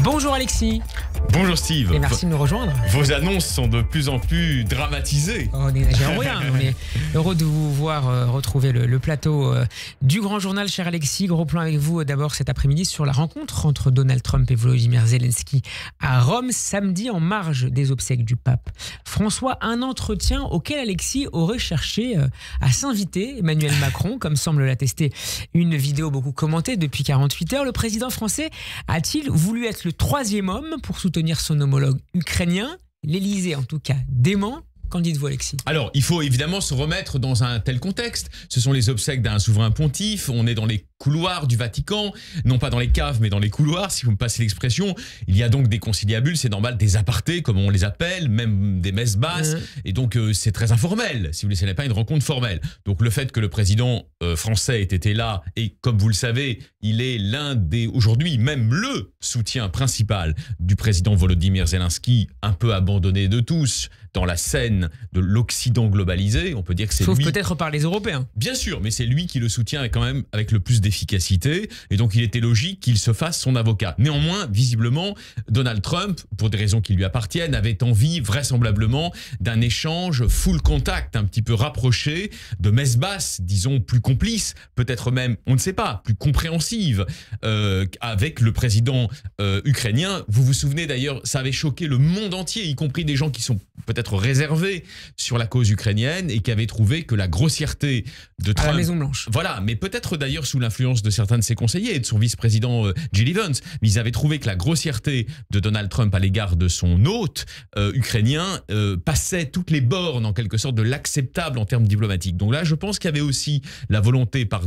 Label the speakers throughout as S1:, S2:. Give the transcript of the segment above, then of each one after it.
S1: Bonjour Alexis.
S2: Bonjour Steve.
S1: Et merci de nous rejoindre.
S2: Vos annonces sont de plus en plus dramatisées.
S1: On n'exagère rien. On est heureux de vous voir retrouver le plateau du Grand Journal, cher Alexis. Gros plan avec vous d'abord cet après-midi sur la rencontre entre Donald Trump et Volodymyr Zelensky à Rome samedi en marge des obsèques du pape François. Un entretien auquel Alexis aurait cherché à s'inviter Emmanuel Macron, comme semble l'attester une vidéo beaucoup commentée depuis 48 heures. Le président français a-t-il voulu être le troisième homme pour soutenir son homologue ukrainien? L'Élysée, en tout cas, dément. Qu'en dites-vous, Alexis?
S2: Alors, il faut évidemment se remettre dans un tel contexte. Ce sont les obsèques d'un souverain pontife. On est dans les couloirs du Vatican, non pas dans les caves, mais dans les couloirs, si vous me passez l'expression. Il y a donc des conciliabules, c'est normal, des apartés, comme on les appelle, même des messes basses. Et donc, c'est très informel, si vous voulez, ce n'est pas une rencontre formelle. Donc, le fait que le président français ait été là, et comme vous le savez, il est l'un des, aujourd'hui, même le soutien principal du président Volodymyr Zelensky, un peu abandonné de tous, dans la scène de l'Occident globalisé. On peut dire que c'est lui...
S1: Sauf peut-être par les Européens.
S2: Bien sûr, mais c'est lui qui le soutient quand même avec le plus d'efficacité. Et donc, il était logique qu'il se fasse son avocat. Néanmoins, visiblement, Donald Trump, pour des raisons qui lui appartiennent, avait envie vraisemblablement d'un échange full contact, un petit peu rapproché, de messe basse, disons plus complice, peut-être même, on ne sait pas, plus compréhensive, avec le président ukrainien. Vous vous souvenez d'ailleurs, ça avait choqué le monde entier, y compris des gens qui sont peut-être réservés sur la cause ukrainienne et qui avaient trouvé que la grossièreté de Trump...
S1: À la Maison-Blanche.
S2: Voilà, mais peut-être d'ailleurs sous l'influence de certains de ses conseillers et de son vice-président Jill Evans. Mais ils avaient trouvé que la grossièreté de Donald Trump à l'égard de son hôte ukrainien passait toutes les bornes, en quelque sorte, de l'acceptable en termes diplomatiques. Donc là, je pense qu'il y avait aussi la volonté par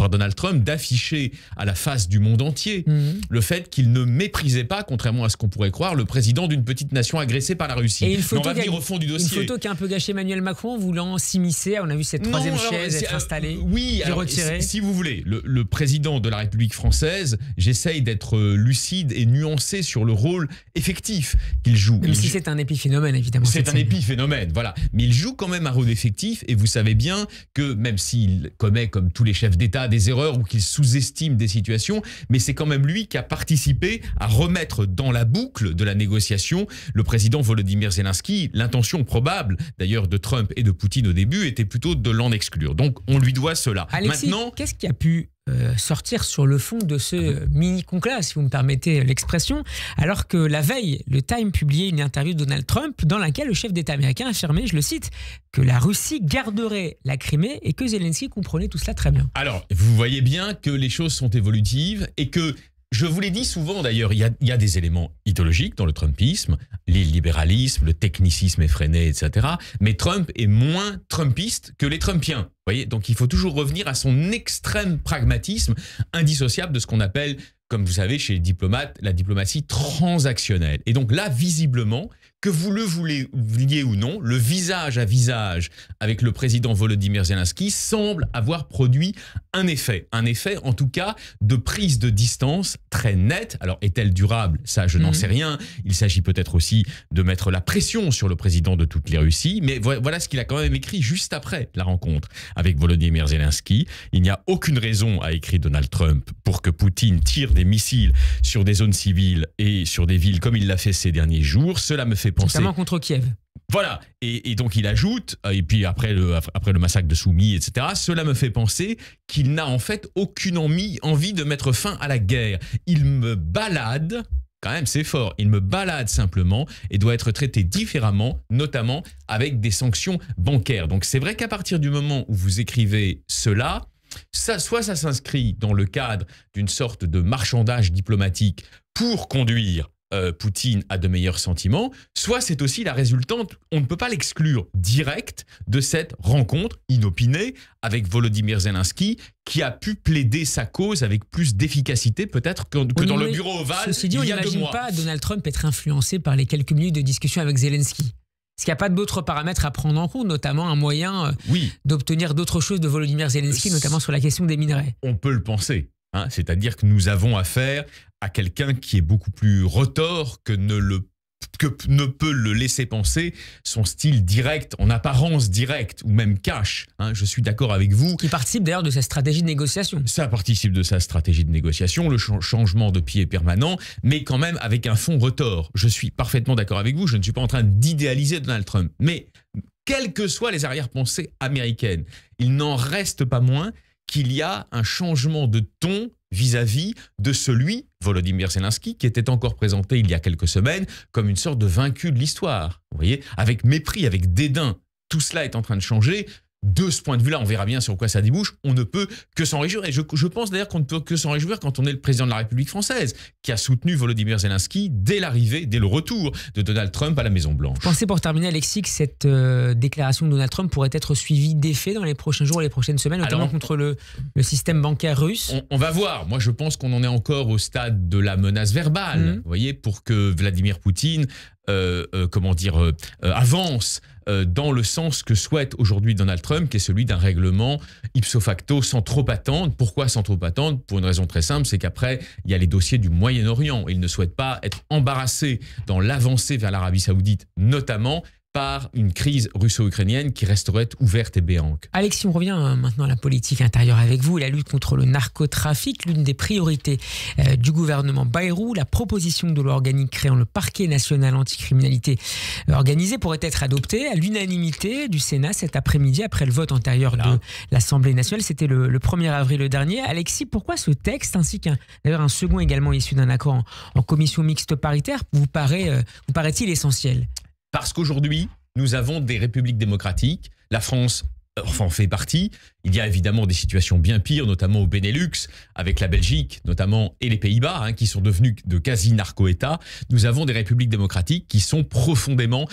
S2: Donald Trump d'afficher à la face du monde entier le fait qu'il ne méprisait pas, contrairement à ce qu'on pourrait croire, le président d'une petite nation agressée par la Russie.
S1: Et on va
S2: venir au fond du dossier.
S1: Une photo qui a un peu gâché Emmanuel Macron, voulant s'immiscer. On a vu cette troisième chaise être installée.
S2: Oui, alors,
S1: retirée.
S2: Si vous voulez, le président de la République française, j'essaye d'être lucide et nuancé sur le rôle effectif qu'il joue.
S1: Même si c'est un épiphénomène, évidemment.
S2: C'est un épiphénomène, voilà. Mais il joue quand même un rôle effectif et vous savez bien que même s'il commet, comme tous les chefs d'État, des erreurs ou qu'il sous-estime des situations, mais c'est quand même lui qui a participé à remettre dans la boucle de la négociation le président Volodymyr Zelensky. L'intention probable, d'ailleurs, de Trump et de Poutine au début était plutôt de l'en exclure. Donc, on lui doit cela.
S1: Alexis,
S2: maintenant,
S1: qu'est-ce qui a pu sortir sur le fond de ce mini-conclave, si vous me permettez l'expression, alors que la veille, le Time publiait une interview de Donald Trump dans laquelle le chef d'État américain affirmait, je le cite, que la Russie garderait la Crimée et que Zelensky comprenait tout cela très bien.
S2: Alors, vous voyez bien que les choses sont évolutives et que je vous l'ai dit souvent d'ailleurs, il y a des éléments idéologiques dans le trumpisme, l'illibéralisme, le technicisme effréné, etc. Mais Trump est moins trumpiste que les Trumpiens. Vous voyez, donc il faut toujours revenir à son extrême pragmatisme, indissociable de ce qu'on appelle, comme vous savez, chez les diplomates, la diplomatie transactionnelle. Et donc là, visiblement, que vous le vouliez ou non, le visage à visage avec le président Volodymyr Zelensky semble avoir produit un effet en tout cas de prise de distance très nette. Alors est-elle durable? Ça, je n'en sais rien. Il s'agit peut-être aussi de mettre la pression sur le président de toutes les Russies, mais voilà ce qu'il a quand même écrit juste après la rencontre avec Volodymyr Zelensky. Il n'y a aucune raison, a écrit Donald Trump, pour que Poutine tire des missiles sur des zones civiles et sur des villes comme il l'a fait ces derniers jours. Cela me fait penser...
S1: Notamment contre Kiev.
S2: Voilà, et donc il ajoute, et puis après le massacre de Soumy, etc., cela me fait penser qu'il n'a en fait aucune envie de mettre fin à la guerre. Il me balade, quand même c'est fort, il me balade simplement et doit être traité différemment, notamment avec des sanctions bancaires. Donc c'est vrai qu'à partir du moment où vous écrivez cela, soit ça s'inscrit dans le cadre d'une sorte de marchandage diplomatique pour conduire Poutine a de meilleurs sentiments, soit c'est aussi la résultante, on ne peut pas l'exclure, directe de cette rencontre inopinée avec Volodymyr Zelensky qui a pu plaider sa cause avec plus d'efficacité peut-être que dans le bureau ovale
S1: il y a 2 mois. On n'imagine pas Donald Trump être influencé par les quelques minutes de discussion avec Zelensky. Est-ce qu'il n'y a pas d'autres paramètres à prendre en compte, notamment un moyen d'obtenir d'autres choses de Volodymyr Zelensky, notamment sur la question des minerais?
S2: On peut le penser. C'est-à-dire que nous avons affaire à quelqu'un qui est beaucoup plus retors que ne le que ne peut le laisser penser son style direct, en apparence direct, ou même cash. Je suis d'accord avec vous.
S1: Qui participe d'ailleurs de sa stratégie de négociation.
S2: Ça participe de sa stratégie de négociation, le changement de pied est permanent, mais quand même avec un fond retors. Je suis parfaitement d'accord avec vous, je ne suis pas en train d'idéaliser Donald Trump, mais quelles que soient les arrière-pensées américaines, il n'en reste pas moins qu'il y a un changement de ton vis-à-vis de celui, Volodymyr Zelensky, qui était encore présenté il y a quelques semaines comme une sorte de vaincu de l'histoire. Vous voyez, avec mépris, avec dédain. Tout cela est en train de changer. De ce point de vue-là, on verra bien sur quoi ça débouche. On ne peut que s'en réjouir. Et je pense d'ailleurs qu'on ne peut que s'en réjouir quand on est le président de la République française, qui a soutenu Volodymyr Zelensky dès l'arrivée, dès le retour de Donald Trump à la Maison-Blanche.
S1: Pensez pour terminer, Alexis, que cette déclaration de Donald Trump pourrait être suivie d'effets dans les prochains jours et les prochaines semaines, notamment contre le système bancaire russe.
S2: On va voir. Moi, je pense qu'on en est encore au stade de la menace verbale, vous voyez, pour que Vladimir Poutine avance dans le sens que souhaite aujourd'hui Donald Trump, qui est celui d'un règlement ipso facto sans trop attendre. Pourquoi sans trop attendre? Pour une raison très simple, c'est qu'après, il y a les dossiers du Moyen-Orient. Il ne souhaite pas être embarrassé dans l'avancée vers l'Arabie Saoudite, notamment par une crise russo-ukrainienne qui resterait ouverte et béante.
S1: Alexis, on revient maintenant à la politique intérieure avec vous. La lutte contre le narcotrafic, l'une des priorités du gouvernement Bayrou. La proposition de loi organique créant le parquet national anticriminalité organisé pourrait être adoptée à l'unanimité du Sénat cet après-midi, après le vote antérieur de l'Assemblée nationale. C'était le 1er avril dernier. Alexis, pourquoi ce texte, ainsi qu'un second également issu d'un accord en commission mixte paritaire, vous paraît-il essentiel?
S2: Parce qu'aujourd'hui, nous avons des républiques démocratiques. La France en fait partie. Il y a évidemment des situations bien pires, notamment au Benelux, avec la Belgique notamment et les Pays-Bas, qui sont devenus de quasi-narco-États. Nous avons des républiques démocratiques qui sont profondément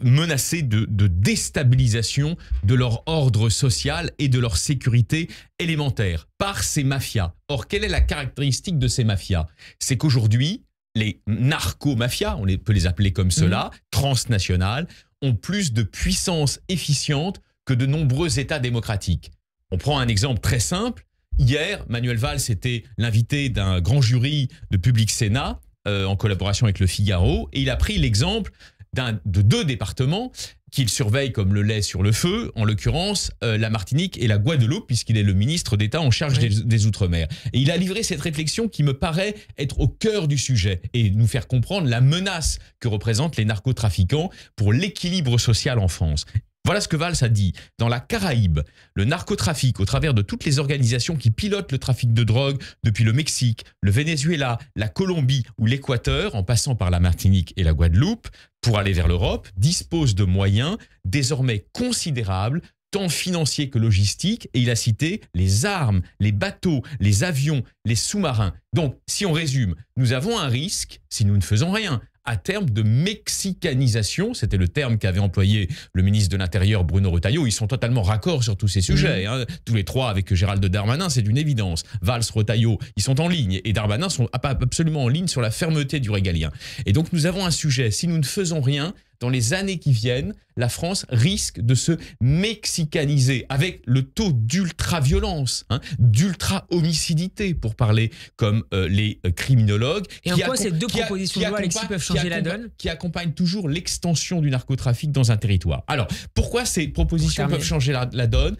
S2: menacées de déstabilisation de leur ordre social et de leur sécurité élémentaire par ces mafias. Or, quelle est la caractéristique de ces mafias? C'est qu'aujourd'hui, les narco-mafias, on peut les appeler comme cela, transnationales, ont plus de puissance efficiente que de nombreux États démocratiques. On prend un exemple très simple. Hier, Manuel Valls était l'invité d'un grand jury de Public Sénat en collaboration avec Le Figaro, et il a pris l'exemple de deux départements qu'il surveille comme le lait sur le feu, en l'occurrence la Martinique et la Guadeloupe, puisqu'il est le ministre d'État en charge des Outre-mer. Et il a livré cette réflexion qui me paraît être au cœur du sujet et nous faire comprendre la menace que représentent les narcotrafiquants pour l'équilibre social en France. Voilà ce que Valls a dit. Dans la Caraïbe, le narcotrafic, au travers de toutes les organisations qui pilotent le trafic de drogue, depuis le Mexique, le Venezuela, la Colombie ou l'Équateur, en passant par la Martinique et la Guadeloupe, pour aller vers l'Europe, dispose de moyens désormais considérables, tant financiers que logistiques, et il a cité les armes, les bateaux, les avions, les sous-marins. Donc, si on résume, nous avons un risque, si nous ne faisons rien, à terme de mexicanisation, c'était le terme qu'avait employé le ministre de l'Intérieur Bruno Retailleau. Ils sont totalement raccords sur tous ces sujets. Tous les trois avec Gérald Darmanin, c'est une évidence. Valls, Retailleau, ils sont en ligne, et Darmanin sont absolument en ligne sur la fermeté du régalien. Et donc nous avons un sujet, si nous ne faisons rien, dans les années qui viennent, la France risque de se mexicaniser avec le taux d'ultra-violence, d'ultra-homicidité, pour parler comme les criminologues.
S1: Et en quoi ces deux propositions de loi, Alexis, peuvent changer la donne?
S2: Qui accompagnent toujours l'extension du narcotrafic dans un territoire. Alors, pourquoi ces propositions peuvent changer la donne?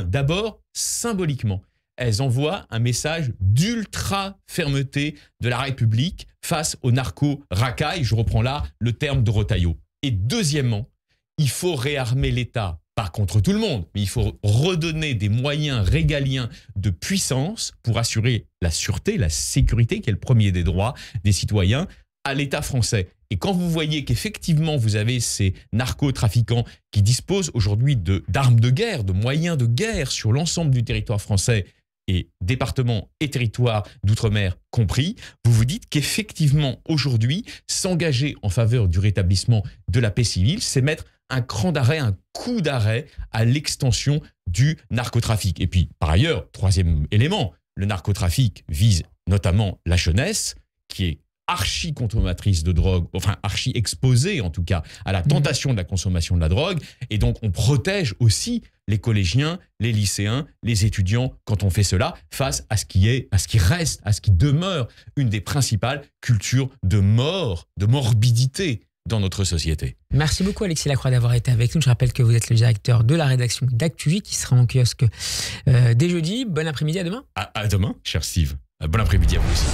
S2: D'abord, symboliquement. Elles envoient un message d'ultra-fermeté de la République face aux narco-racailles. Je reprends là le terme de Retailleau. Et deuxièmement, il faut réarmer l'État, pas contre tout le monde, mais il faut redonner des moyens régaliens de puissance pour assurer la sûreté, la sécurité, qui est le premier des droits des citoyens, à l'État français. Et quand vous voyez qu'effectivement vous avez ces narcotrafiquants qui disposent aujourd'hui d'armes de guerre, de moyens de guerre sur l'ensemble du territoire français, et départements et territoires d'outre-mer compris, vous vous dites qu'effectivement, aujourd'hui, s'engager en faveur du rétablissement de la paix civile, c'est mettre un cran d'arrêt, un coup d'arrêt à l'extension du narcotrafic. Et puis, par ailleurs, troisième élément, le narcotrafic vise notamment la jeunesse, qui est archi-consommatrices de drogue, enfin archi-exposées en tout cas à la tentation de la consommation de la drogue. Et donc on protège aussi les collégiens, les lycéens, les étudiants quand on fait cela face à ce qui reste, à ce qui demeure une des principales cultures de mort, de morbidité dans notre société.
S1: Merci beaucoup Alexis Lacroix d'avoir été avec nous. Je rappelle que vous êtes le directeur de la rédaction d'Actu-Vie qui sera en kiosque dès jeudi. Bon après-midi, à demain.
S2: À demain, cher Steve. Bon après-midi à vous aussi.